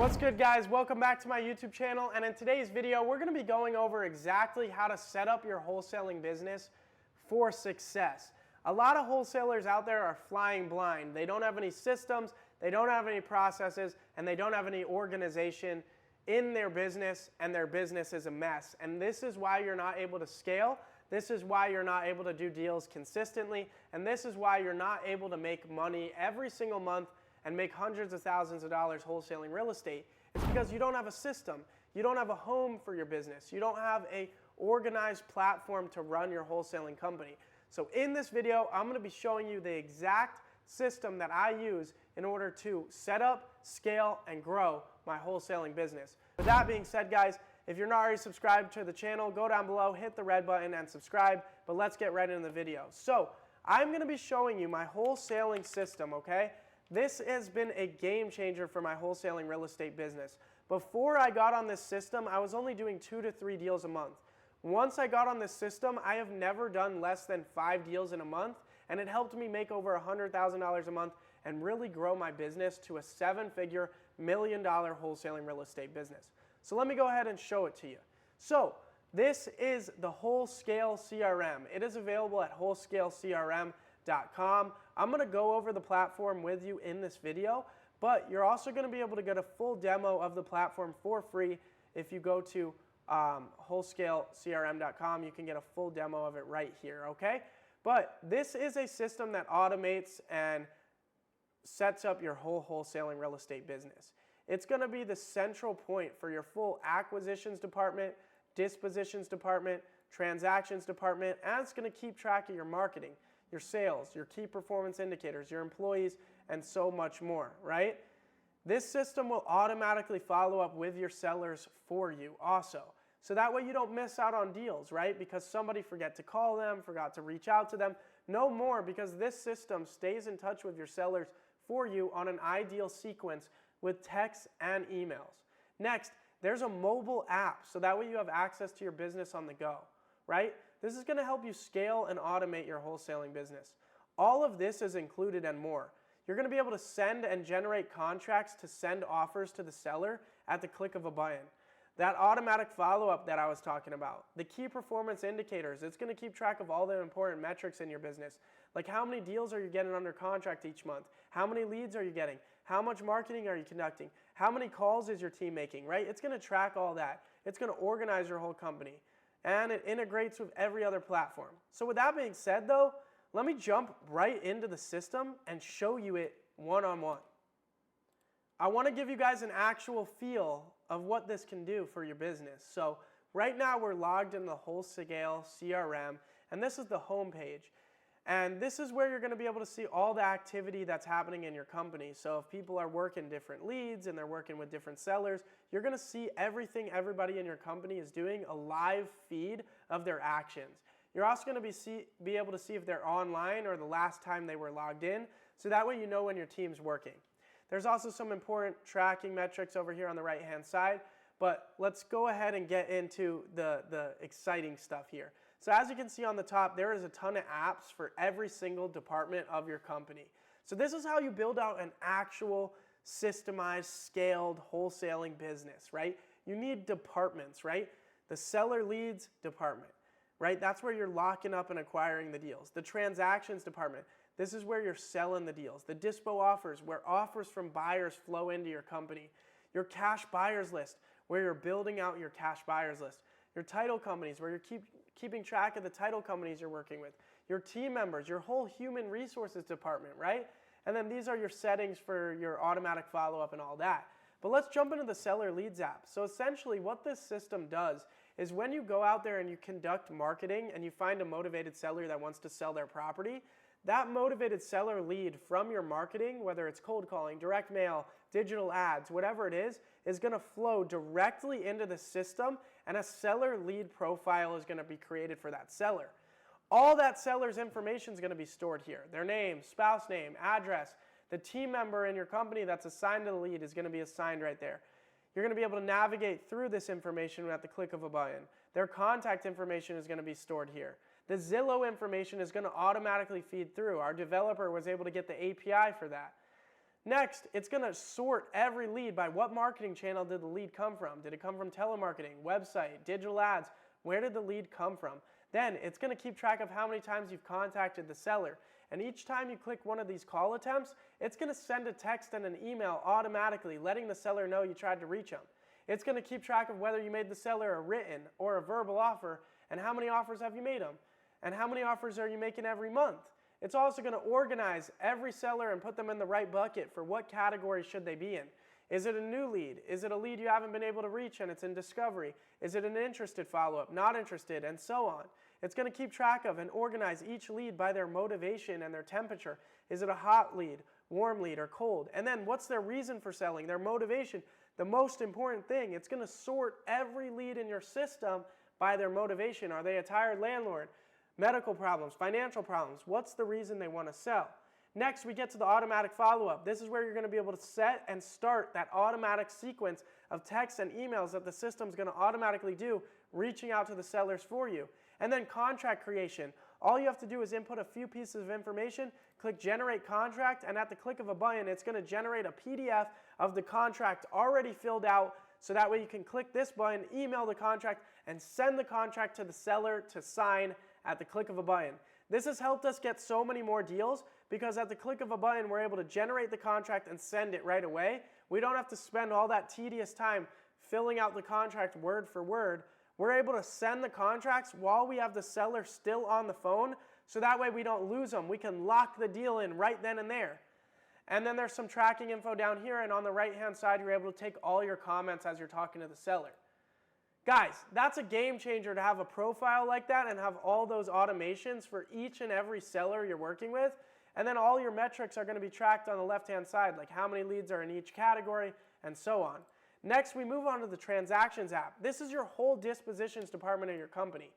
What's good, guys? Welcome back to my YouTube channel, and in today's video we're going to be going over exactly how to set up your wholesaling business for success. A lot of wholesalers out there are flying blind. They don't have any systems, they don't have any processes, and they don't have any organization in their business, and their business is a mess. And this is why you're not able to scale. This is why you're not able to do deals consistently, and this is why you're not able to make money every single month and make hundreds of thousands of dollars wholesaling real estate. It's because you don't have a system. You don't have a home for your business. You don't have a organized platform to run your wholesaling company. So in this video, I'm going to be showing you the exact system that I use in order to set up, scale, and grow my wholesaling business. With that being said, guys, if you're not already subscribed to the channel, go down below, hit the red button, and subscribe. But let's get right into the video. So I'm going to be showing you my wholesaling system, okay? This has been a game changer for my wholesaling real estate business. Before I got on this system, I was only doing 2 to 3 deals a month. Once I got on this system, I have never done less than 5 deals in a month, and it helped me make over $100,000 a month and really grow my business to a 7-figure, million-dollar wholesaling real estate business. So let me go ahead and show it to you. So this is the Wholscale CRM. It is available at wholescalecrm.com. I'm going to go over the platform with you in this video, but you're also going to be able to get a full demo of the platform for free. If you go to wholescalecrm.com, you can get a full demo of it right here, okay? But this is a system that automates and sets up your whole wholesaling real estate business. It's going to be the central point for your full acquisitions department, dispositions department, transactions department, and it's going to keep track of your marketing, your sales, your key performance indicators, your employees, and so much more, right? This system will automatically follow up with your sellers for you also. So that way you don't miss out on deals, right? Because somebody forgot to call them, forgot to reach out to them. No more, because this system stays in touch with your sellers for you on an ideal sequence with texts and emails. Next, there's a mobile app, so that way you have access to your business on the go, right? This is going to help you scale and automate your wholesaling business. All of this is included and more. You're going to be able to send and generate contracts to send offers to the seller at the click of a button. That automatic follow-up that I was talking about, the key performance indicators, it's going to keep track of all the important metrics in your business. Like how many deals are you getting under contract each month? How many leads are you getting? How much marketing are you conducting? How many calls is your team making, right? It's going to track all that. It's going to organize your whole company. And it integrates with every other platform. So with that being said though, let me jump right into the system and show you it one-on-one. I want to give you guys an actual feel of what this can do for your business. So right now we're logged in the Wholscale CRM, and this is the home page. And this is where you're going to be able to see all the activity that's happening in your company. So if people are working different leads and they're working with different sellers, you're going to see everything everybody in your company is doing, a live feed of their actions. You're also going to be able to see if they're online or the last time they were logged in, so that way you know when your team's working. There's also some important tracking metrics over here on the right-hand side, but let's go ahead and get into the exciting stuff here. So as you can see on the top, there is a ton of apps for every single department of your company. So this is how you build out an actual systemized, scaled wholesaling business, right? You need departments, right? The seller leads department, right? That's where you're locking up and acquiring the deals. The transactions department, this is where you're selling the deals. The dispo offers, where offers from buyers flow into your company. Your cash buyers list, where you're building out your cash buyers list. Your title companies, where you're keeping track of the title companies you're working with. Your team members, your whole human resources department, right? And then these are your settings for your automatic follow-up and all that. But let's jump into the seller leads app. So essentially what this system does is when you go out there and you conduct marketing and you find a motivated seller that wants to sell their property, that motivated seller lead from your marketing, whether it's cold calling, direct mail, digital ads, whatever it is going to flow directly into the system, and a seller lead profile is going to be created for that seller. All that seller's information is going to be stored here. Their name, spouse name, address, the team member in your company that's assigned to the lead is going to be assigned right there. You're going to be able to navigate through this information at the click of a button. Their contact information is going to be stored here. The Zillow information is going to automatically feed through. Our developer was able to get the API for that. Next, it's going to sort every lead by what marketing channel did the lead come from. Did it come from telemarketing, website, digital ads? Where did the lead come from? Then it's going to keep track of how many times you've contacted the seller. And each time you click one of these call attempts, it's going to send a text and an email automatically letting the seller know you tried to reach them. It's going to keep track of whether you made the seller a written or a verbal offer and how many offers have you made them and how many offers are you making every month. It's also going to organize every seller and put them in the right bucket for what category should they be in. Is it a new lead? Is it a lead you haven't been able to reach and it's in discovery? Is it an interested follow-up, not interested, and so on? It's going to keep track of and organize each lead by their motivation and their temperature. Is it a hot lead, warm lead, or cold? And then what's their reason for selling, their motivation? The most important thing, it's going to sort every lead in your system by their motivation. Are they a tired landlord? Medical problems, financial problems. What's the reason they want to sell? Next, we get to the automatic follow-up. This is where you're going to be able to set and start that automatic sequence of texts and emails that the system's going to automatically do, reaching out to the sellers for you. And then contract creation. All you have to do is input a few pieces of information, click Generate Contract, and at the click of a button, it's going to generate a PDF of the contract already filled out, so that way you can click this button, email the contract, and send the contract to the seller to sign at the click of a button. This has helped us get so many more deals because at the click of a button, we're able to generate the contract and send it right away. We don't have to spend all that tedious time filling out the contract word for word. We're able to send the contracts while we have the seller still on the phone, so that way we don't lose them. We can lock the deal in right then and there. And then there's some tracking info down here, and on the right-hand side, you're able to take all your comments as you're talking to the seller. Guys, that's a game changer to have a profile like that and have all those automations for each and every seller you're working with. And then all your metrics are going to be tracked on the left-hand side, like how many leads are in each category and so on. Next, we move on to the Transactions app. This is your whole dispositions department of your company.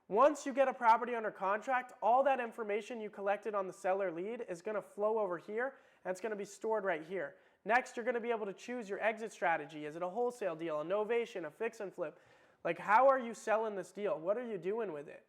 Once you get a property under contract, all that information you collected on the seller lead is going to flow over here, and it's going to be stored right here. Next, you're going to be able to choose your exit strategy. Is it a wholesale deal, a novation, a fix and flip? Like, how are you selling this deal? What are you doing with it?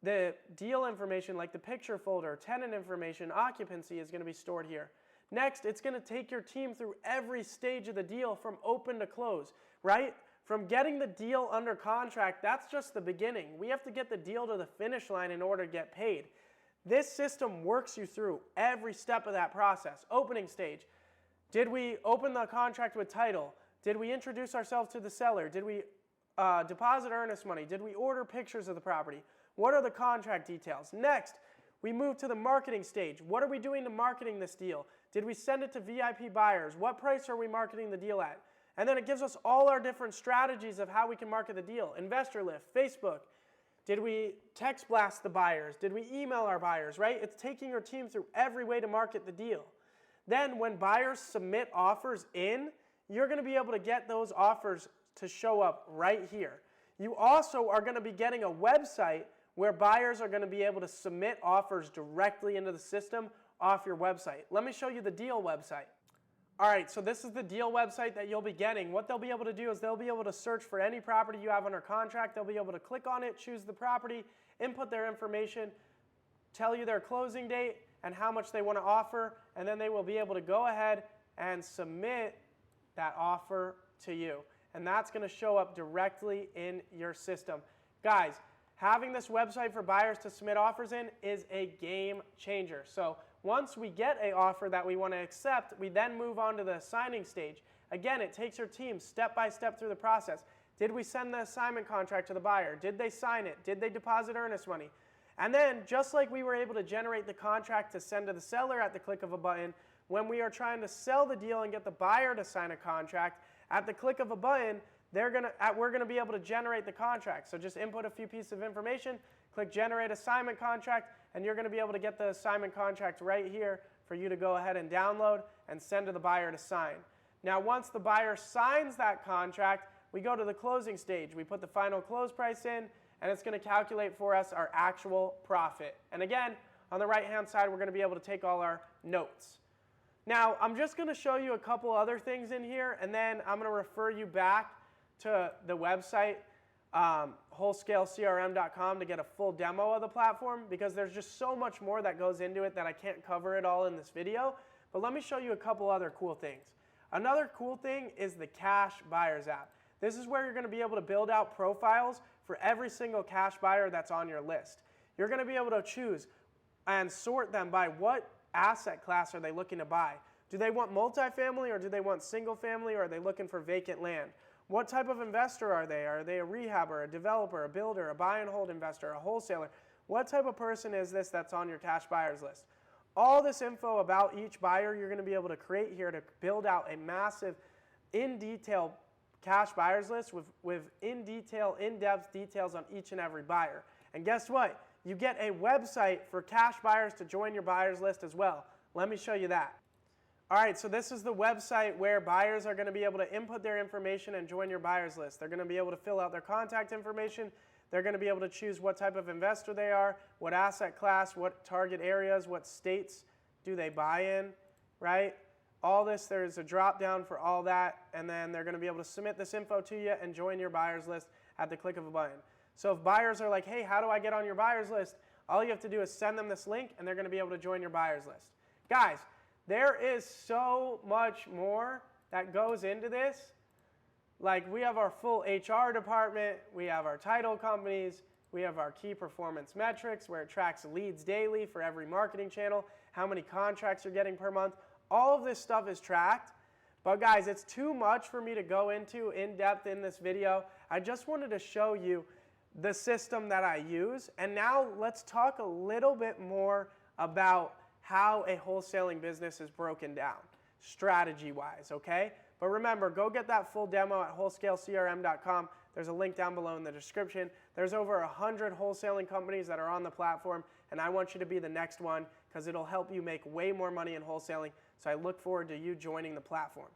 The deal information, like the picture folder, tenant information, occupancy, is going to be stored here. Next, it's going to take your team through every stage of the deal from open to close, right? From getting the deal under contract, that's just the beginning. We have to get the deal to the finish line in order to get paid. This system works you through every step of that process. Opening stage. Did we open the contract with title? Did we introduce ourselves to the seller? Did we deposit earnest money? Did we order pictures of the property? What are the contract details? Next, we move to the marketing stage. What are we doing to marketing this deal? Did we send it to VIP buyers? What price are we marketing the deal at? And then it gives us all our different strategies of how we can market the deal. Investor lift, Facebook. Did we text blast the buyers? Did we email our buyers, right? It's taking your team through every way to market the deal. Then when buyers submit offers in, you're going to be able to get those offers to show up right here. You also are going to be getting a website where buyers are going to be able to submit offers directly into the system off your website. Let me show you the deal website. All right, so this is the deal website that you'll be getting. What they'll be able to do is they'll be able to search for any property you have under contract. They'll be able to click on it, choose the property, input their information, tell you their closing date and how much they want to offer, and then they will be able to go ahead and submit that offer to you. And that's going to show up directly in your system. Guys, having this website for buyers to submit offers in is a game changer. So once we get an offer that we want to accept, we then move on to the signing stage. Again, it takes your team step by step through the process. Did we send the assignment contract to the buyer? Did they sign it? Did they deposit earnest money? And then, just like we were able to generate the contract to send to the seller at the click of a button, when we are trying to sell the deal and get the buyer to sign a contract, at the click of a button, we're going to be able to generate the contract. So just input a few pieces of information, click Generate Assignment Contract, and you're going to be able to get the assignment contract right here for you to go ahead and download and send to the buyer to sign. Now, once the buyer signs that contract, we go to the closing stage. We put the final close price in, and it's going to calculate for us our actual profit. And again, on the right-hand side, we're going to be able to take all our notes. Now, I'm just going to show you a couple other things in here, and then I'm going to refer you back to the website, wholescalecrm.com, to get a full demo of the platform, because there's just so much more that goes into it that I can't cover it all in this video. But let me show you a couple other cool things. Another cool thing is the Cash Buyers app. This is where you're going to be able to build out profiles for every single cash buyer that's on your list. You're going to be able to choose and sort them by what asset class are they looking to buy. Do they want multifamily, or do they want single family, or are they looking for vacant land? What type of investor are they? Are they a rehabber, a developer, a builder, a buy and hold investor, a wholesaler? What type of person is this that's on your cash buyers list? All this info about each buyer you're going to be able to create here to build out a massive, in-detail cash buyers list with in-depth details on each and every buyer. And guess what? You get a website for cash buyers to join your buyers list as well. Let me show you that. All right, so this is the website where buyers are going to be able to input their information and join your buyers list. They're going to be able to fill out their contact information. They're going to be able to choose what type of investor they are, what asset class, what target areas, what states do they buy in, right? All this, there's a drop down for all that, and then they're going to be able to submit this info to you and join your buyers list at the click of a button. So if buyers are like, hey, how do I get on your buyers list? All you have to do is send them this link, and they're going to be able to join your buyers list. Guys, there is so much more that goes into this. Like, we have our full HR department, we have our title companies, we have our key performance metrics where it tracks leads daily for every marketing channel, how many contracts you're getting per month. All of this stuff is tracked. But guys, it's too much for me to go into in depth in this video. I just wanted to show you the system that I use. And now let's talk a little bit more about how a wholesaling business is broken down, strategy-wise, okay? But remember, go get that full demo at wholescalecrm.com. There's a link down below in the description. There's over 100 wholesaling companies that are on the platform, and I want you to be the next one because it'll help you make way more money in wholesaling. So I look forward to you joining the platform.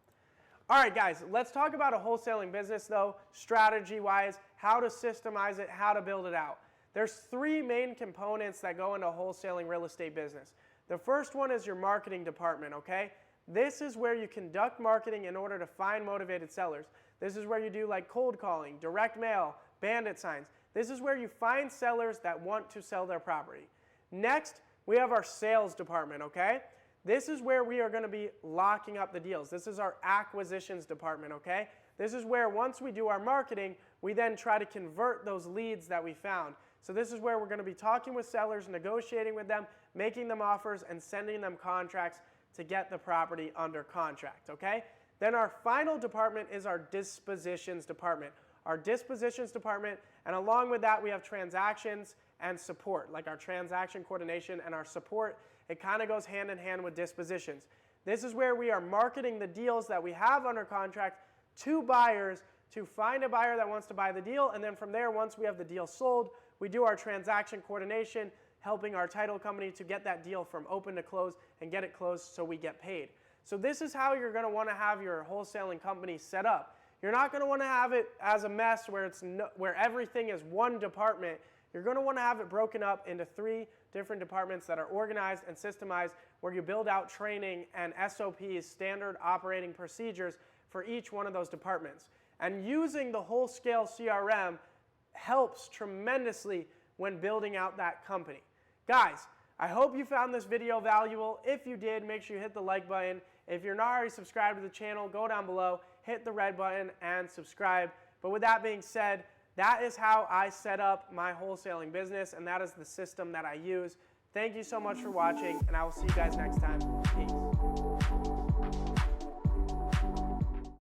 All right, guys, let's talk about a wholesaling business, though, strategy-wise, how to systemize it, how to build it out. There's three main components that go into a wholesaling real estate business. The first one is your marketing department, okay? This is where you conduct marketing in order to find motivated sellers. This is where you do like cold calling, direct mail, bandit signs. This is where you find sellers that want to sell their property. Next, we have our sales department, okay? This is where we are going to be locking up the deals. This is our acquisitions department, okay? This is where once we do our marketing, we then try to convert those leads that we found. So this is where we're going to be talking with sellers, negotiating with them, making them offers, and sending them contracts to get the property under contract, okay? Then our final department is our dispositions department. Our dispositions department, and along with that we have transactions and support, like our transaction coordination and our support. It kind of goes hand in hand with dispositions. This is where we are marketing the deals that we have under contract to buyers to find a buyer that wants to buy the deal, and then from there, once we have the deal sold, we do our transaction coordination, helping our title company to get that deal from open to close and get it closed so we get paid. So this is how you're going to want to have your wholesaling company set up. You're not going to want to have it as a mess where everything is one department. You're going to want to have it broken up into three different departments that are organized and systemized, where you build out training and SOPs, standard operating procedures, for each one of those departments. And using the Wholscale CRM helps tremendously when building out that company. Guys, I hope you found this video valuable. If you did, make sure you hit the like button. If you're not already subscribed to the channel, go down below, hit the red button, and subscribe. But with that being said, that is how I set up my wholesaling business, and that is the system that I use. Thank you so much for watching, and I will see you guys next time. Peace.